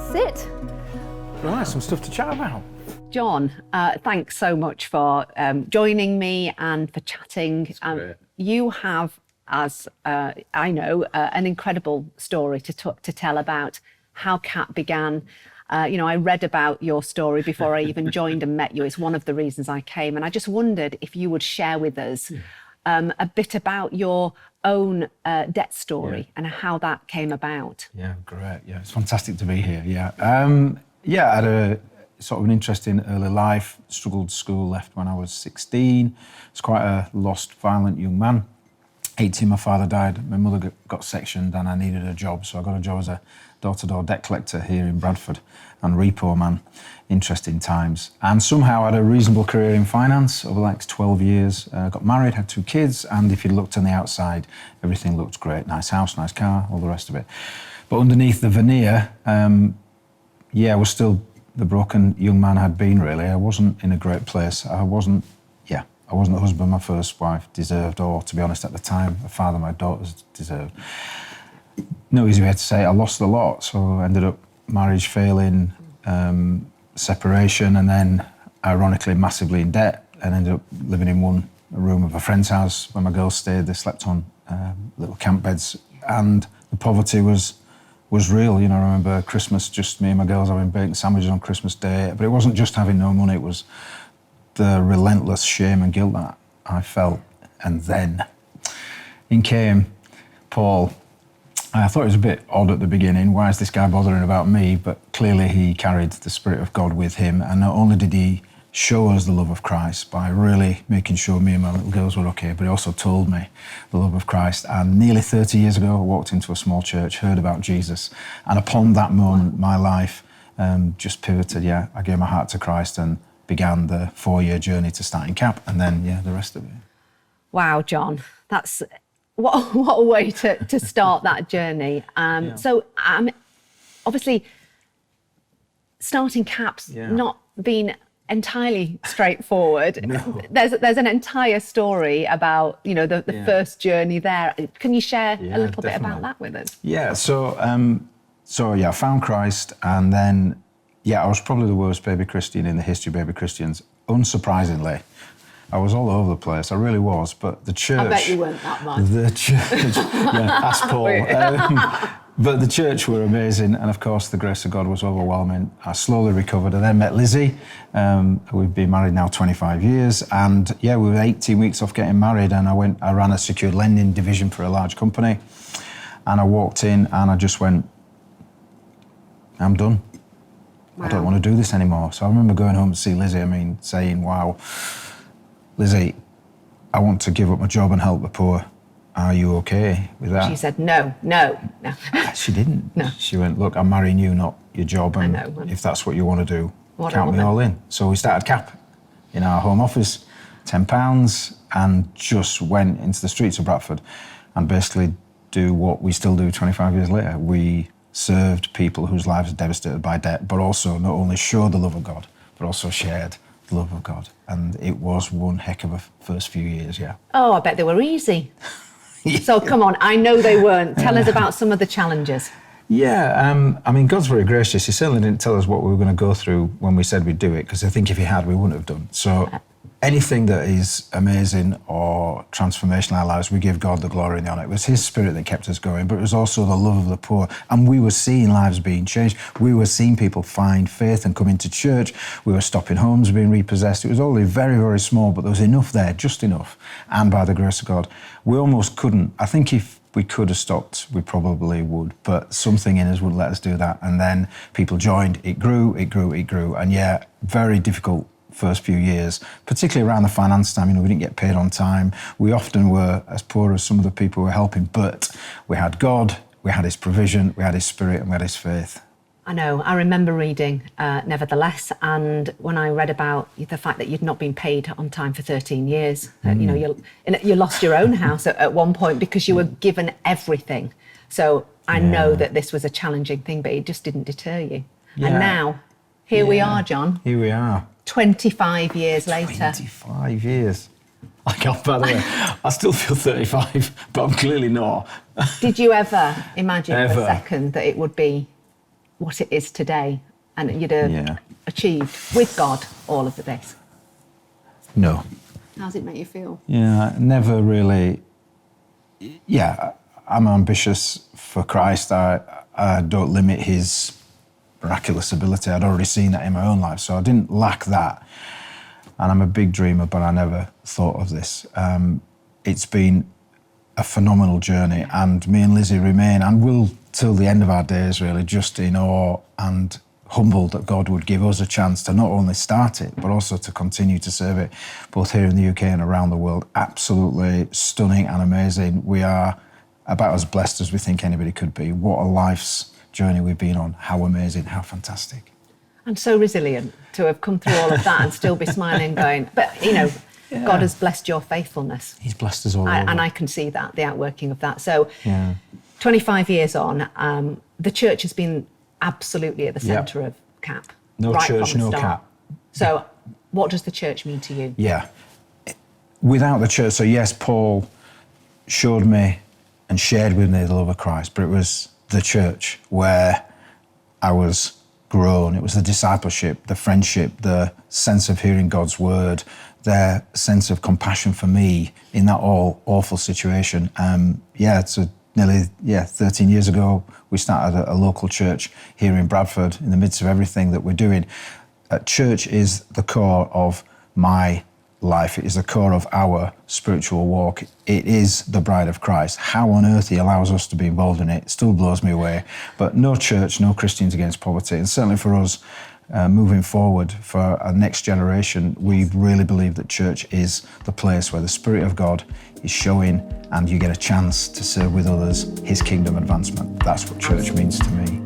Sit. Right, some stuff to chat about. John, thanks so much for joining me and for chatting. Great. You have, as I know, an incredible story to tell about how CAP began. I read about your story before I even joined and met you. It's one of the reasons I came. And I just wondered if you would share with us a bit about your own debt story and how that came about. Yeah, great. Yeah, it's fantastic to be here. Yeah. I had a sort of an interesting early life, struggled school, left when I was 16. I was quite a lost, violent young man. 18, my father died, my mother got sectioned and I needed a job. So I got a job as a door-to-door debt collector here in Bradford and repo man. Interesting times. And somehow I had a reasonable career in finance over the next 12 years. Got married, had 2 kids, and if you looked on the outside, everything looked great. Nice house, nice car, all the rest of it. But underneath the veneer, I was still the broken young man I had been, really. I wasn't in a great place. I wasn't the husband my first wife deserved, or, to be honest, at the time, the father my daughters deserved. No easy way to say it. I lost a lot, so I ended up marriage failing, separation, and then, ironically, massively in debt, and ended up living in one room of a friend's house where my girls stayed. They slept on little camp beds, and the poverty was real. I remember Christmas, just me and my girls having bacon sandwiches on Christmas Day, but it wasn't just having no money, it was the relentless shame and guilt that I felt. And then in came Paul. I thought it was a bit odd at the beginning. Why is this guy bothering about me? But clearly he carried the Spirit of God with him. And not only did he show us the love of Christ by really making sure me and my little girls were okay, but he also told me the love of Christ. And nearly 30 years ago, I walked into a small church, heard about Jesus. And upon that moment, my life just pivoted. I gave my heart to Christ and began the 4-year journey to starting CAP. And then, the rest of it. Wow, John, that's... What a way to start that journey. So obviously, starting CAP's not been entirely straightforward. No. There's an entire story about, the first journey there. Can you share a little bit about that with us? Yeah, so I found Christ, and then, I was probably the worst baby Christian in the history of baby Christians, unsurprisingly. I was all over the place, I really was, but the church... I bet you weren't that much. The church, ask Paul. But the church were amazing, and of course the grace of God was overwhelming. I slowly recovered. I then met Lizzie. We've been married now 25 years, and we were 18 weeks off getting married, and I ran a secured lending division for a large company, and I walked in and I just went, I'm done. Wow. I don't want to do this anymore. So I remember going home to see Lizzie, saying, wow, Lizzie, I want to give up my job and help the poor. Are you okay with that? She said, no. She didn't. No. She went, look, I'm marrying you, not your job. And I know. If that's what you want to do, count me all in. So we started CAP in our home office, £10, and just went into the streets of Bradford and basically do what we still do 25 years later. We served people whose lives are devastated by debt, but also not only showed the love of God, but also shared the love of God. And it was one heck of a first few years, Oh, I bet they were easy. So come on, I know they weren't. Tell us about some of the challenges. God's very gracious. He certainly didn't tell us what we were going to go through when we said we'd do it, because I think if he had, we wouldn't have done. So anything that is amazing or transformational in our lives, we give God the glory and the honour. It was his Spirit that kept us going, but it was also the love of the poor. And we were seeing lives being changed. We were seeing people find faith and come into church. We were stopping homes being repossessed. It was only very, very small, but there was enough there, just enough. And by the grace of God, we almost couldn't. I think if we could have stopped, we probably would, but something in us wouldn't let us do that. And then people joined. It grew. And very difficult first few years, particularly around the finance time. We didn't get paid on time. We often were as poor as some of the people we were helping, but we had God, we had his provision, we had his Spirit, and we had his faith. I know. I remember reading Nevertheless, and when I read about the fact that you'd not been paid on time for 13 years, you lost your own house at one point because you were given everything. So I know that this was a challenging thing, but it just didn't deter you. Yeah. And now, here we are, John. Here we are. 25 years later. 25 years. I can't, by the way, I still feel 35, but I'm clearly not. Did you ever imagine for a second that it would be what it is today, and you'd have achieved with God all of this? No. How does it make you feel? Yeah, never really. Yeah, I'm ambitious for Christ. I don't limit his miraculous ability. I'd already seen that in my own life, so I didn't lack that. And I'm a big dreamer, but I never thought of this. It's been a phenomenal journey, and me and Lizzie remain, and will till the end of our days, really, just in awe and humbled that God would give us a chance to not only start it, but also to continue to serve it, both here in the UK and around the world. Absolutely stunning and amazing. We are about as blessed as we think anybody could be. What a life's journey we've been on. How amazing, how fantastic. And so resilient to have come through all of that and still be smiling, going, but God has blessed your faithfulness. He's blessed us all over. And I can see that, the outworking of that. So 25 years on, the church has been absolutely at the centre of CAP. No right church, from the no start. CAP. So what does the church mean to you? Yeah. Without the church, so yes, Paul showed me and shared with me the love of Christ, but it was the church where I was grown. It was the discipleship, the friendship, the sense of hearing God's word, their sense of compassion for me in that awful situation. So nearly 13 years ago, we started a local church here in Bradford in the midst of everything that we're doing. Church is the core of my life. It is the core of our spiritual walk. It is the bride of Christ. How on earth he allows us to be involved in it still blows me away. But no church, no Christians Against Poverty. And certainly for us, moving forward for our next generation, we really believe that church is the place where the Spirit of God is showing and you get a chance to serve with others his kingdom advancement. That's what church means to me.